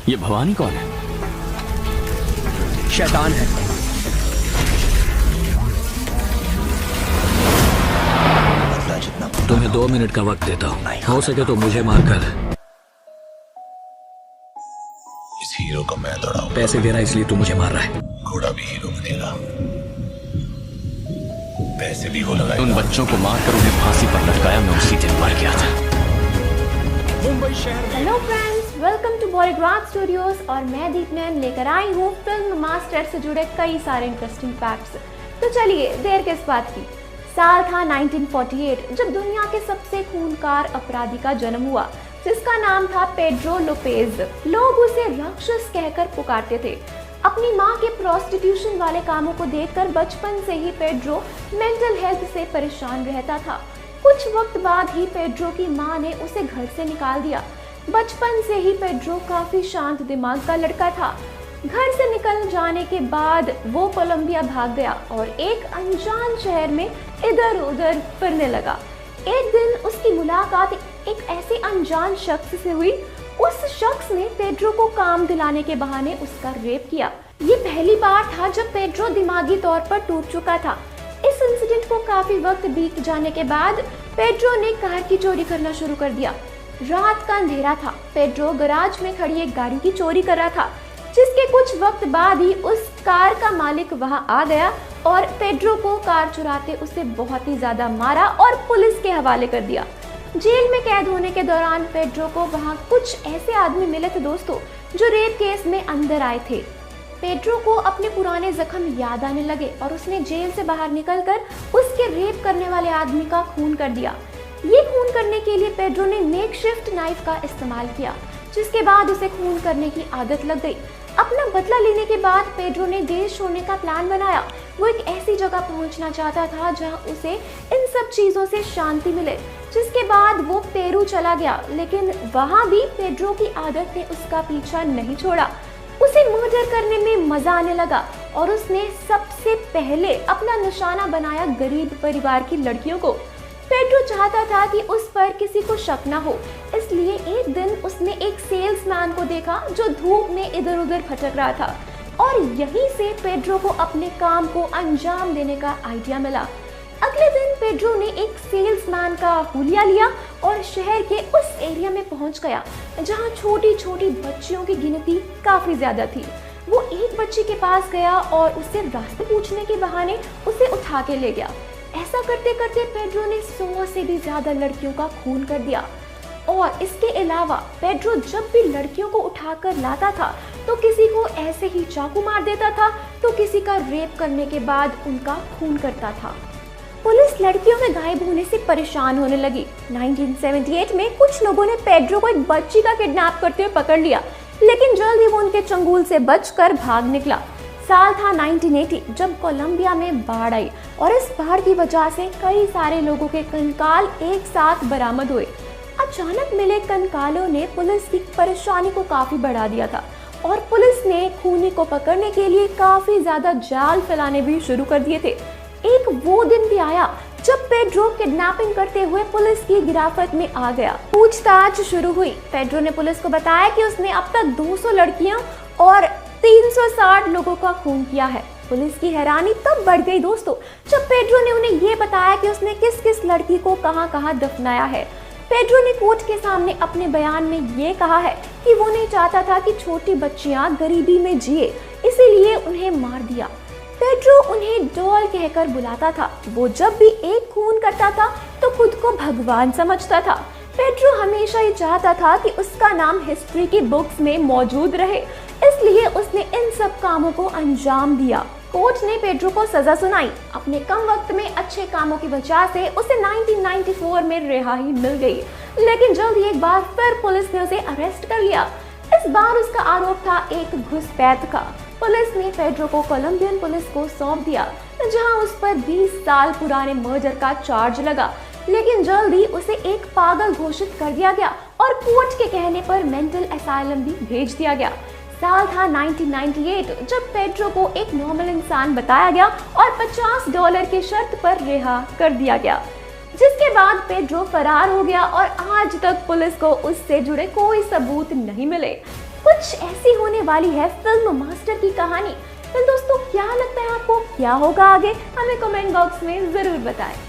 ये भवानी कौन है? शैतान है। तुम्हें 2 मिनट का वक्त देता हूँ, हो सके तो मुझे मारकर। इस हीरो को मैं दौड़ाऊं। पैसे दे रहा इसलिए तू मुझे मार रहा है। घोड़ा भी हीरो बनेगा, पैसे भी वो लगाएगा। उन बच्चों को मारकर उन्हें फांसी पर लटकाया, मैं उसी दिन मर गया था। मुंबई शहर में। Hello friends, welcome to Bollygraph studios और मैं दीपनैन लेकर आई हूँ फिल्म मास्टर से जुड़े कई सारे इंटरेस्टिंग फैक्ट्स। तो चलिए देर किस बात की। साल था 1948 जब दुनिया के सबसे खूंखार अपराधी का जन्म हुआ, जिसका नाम था पेड्रो लोपेज। लोग उसे राक्षस कहकर पुकारते थे। अपनी मां के प्रोस्टिट्यूशन वाले कामों को देखकर बचपन से ही पेड्रो मेंटल हेल्थ से परेशान रहता था। कुछ वक्त बाद ही पेड्रो की मां ने उसे घर से निकाल दिया। बचपन से ही पेड्रो काफी शांत दिमाग का लड़का था। घर से निकल जाने के बाद वो कोलंबिया भाग गया और एक अनजान शहर में इधर उधर फिरने लगा। एक दिन उसकी मुलाकात एक ऐसे अनजान शख्स से हुई। उस शख्स ने पेड्रो को काम दिलाने के बहाने उसका रेप किया। ये पहली बार था जब पेड्रो दिमागी तौर पर टूट चुका था। इस इंसिडेंट को काफी वक्त बीत जाने के बाद पेड्रो ने कार की चोरी करना शुरू कर दिया। रात का अंधेरा था। पेड्रो गैराज में खड़ी एक गाड़ी की चोरी कर रहा था, जिसके कुछ वक्त बाद ही उस कार का मालिक वहां आ गया और पेड्रो को कार चुराते उसे बहुत ही ज्यादा मारा और पुलिस के हवाले कर दिया। जेल में कैद होने के दौरान पेड्रो को वहां कुछ ऐसे आदमी मिले थे दोस्तों, जो रेप केस में अंदर आए थे। पेड्रो को अपने पुराने जख्म याद आने लगे और उसने जेल से बाहर निकलकर उसके रेप करने वाले आदमी का खून कर दिया। ये खून करने के लिए पेड्रो ने मेकशिफ्ट नाइफ का इस्तेमाल किया, जिसके बाद उसे खून करने की आदत लग गई। अपना बदला लेने के बाद पेड्रो ने देश छोड़ने का प्लान बनाया। वो एक ऐसी जगह पहुंचना चाहता था जहां उसे इन सब चीजों से शांति मिले। जिसके बाद वो पेरू चला गया, लेकिन वहां भी पेड्रो की आदत ने उसका पीछा नहीं छोड़ा। उसे मर्डर करने में मजा आने लगा और उसने सबसे पहले अपना निशाना बनाया गरीब परिवार की लड़कियों को। पेड्रो चाहता था कि उस पर किसी को शक न हो, इसलिए एक दिन उसने एक सेल्समैन को देखा जो धूप में इधर उधर भटक रहा था और यहीं से पेड्रो को अपने काम को अंजाम देने का आइडिया मिला। अगले दिन पेड्रो ने एक सेल्समैन का हुलिया लिया और शहर के उस एरिया में पहुंच गया जहां छोटी छोटी बच्चियों की गिनती काफी ज्यादा थी। वो एक बच्ची के पास गया और उससे रास्ते पूछने के बहाने उसे उठा के ले गया। ऐसा करते करते पेड्रो ने 100 से भी ज्यादा लड़कियों का खून कर दिया। और इसके अलावा पेड्रो जब भी लड़कियों को उठाकर लाता था तो किसी को ऐसे ही चाकू मार देता था, तो किसी का रेप करने के बाद उनका खून करता था। पुलिस लड़कियों में गायब होने से परेशान होने लगी। 1978 में कुछ लोगों ने पेड्रो को एक बच्ची का किडनैप करते हुए पकड़ लिया, लेकिन जल्द ही वो उनके चंगुल से बचकर भाग निकला। साल था 1980 जब कोलंबिया में बाढ़ आई और इस बाढ़ की वजह से कई सारे लोगों के कंकाल एक साथ बरामद हुए। अचानक मिले कंकालों ने पुलिस की परेशानी को काफी बढ़ा दिया था और पुलिस ने खूनी को पकड़ने के लिए काफी ज्यादा जाल फैलाने भी शुरू कर दिए थे। एक वो दिन भी आया जब पेड्रो किडनैपिंग करते हुए पुलिस की गिरफ्त में आ गया। पूछताछ शुरू हुई। पेड्रो ने पुलिस को बताया कि उसने अब तक 200 लड़कियां और 360 लोगों का खून किया है। पुलिस की हैरानी तब बढ़ गई दोस्तों जब पेड्रो ने उन्हें ये बताया कि उसने किस किस लड़की को कहां-कहां दफनाया है। पेड्रो ने कोर्ट के सामने अपने बयान में ये कहा है कि वो नहीं चाहता था कि छोटी बच्चियां गरीबी में जिए, इसीलिए उन्हें मार दिया। पेड्रो उन्हें डॉल कहकर बुलाता था। वो जब भी एक खून करता था तो खुद को भगवान समझता था। पेड्रो हमेशा ही चाहता था कि उसका नाम हिस्ट्री की बुक्स में मौजूद रहे, इसलिए उसने इन सब कामों को अंजाम दिया। कोर्ट ने पेड्रो को सजा सुनाई। अपने कम वक्त में अच्छे कामों की वजह से उसे 1994 में रिहाई मिल गई, लेकिन जल्द ही एक बार फिर पुलिस ने उसे अरेस्ट कर लिया। इस बार उसका आरोप था एक घुसपैठ का। पुलिस ने पेड्रो को कोलंबियन पुलिस को सौंप दिया, जहां उस पर 20 साल पुराने मर्डर का चार्ज लगा, लेकिन जल्द ही उसे एक पागल घोषित कर दिया गया और कोर्ट के कहने पर मेंटल असाइलम भी भेज दिया गया। साल था 1998 जब पेड्रो को एक नॉर्मल इंसान बताया गया और $50 की शर्त पर रिहा कर दिया गया, जिसके बाद पेड्रो फरार हो गया और आज तक पुलिस को उससे जुड़े कोई सबूत नहीं मिले। कुछ कुछ ऐसी होने वाली है फिल्म मास्टर की कहानी। फिर दोस्तों क्या लगता है आपको, क्या होगा आगे, हमें कमेंट बॉक्स में जरूर बताएं।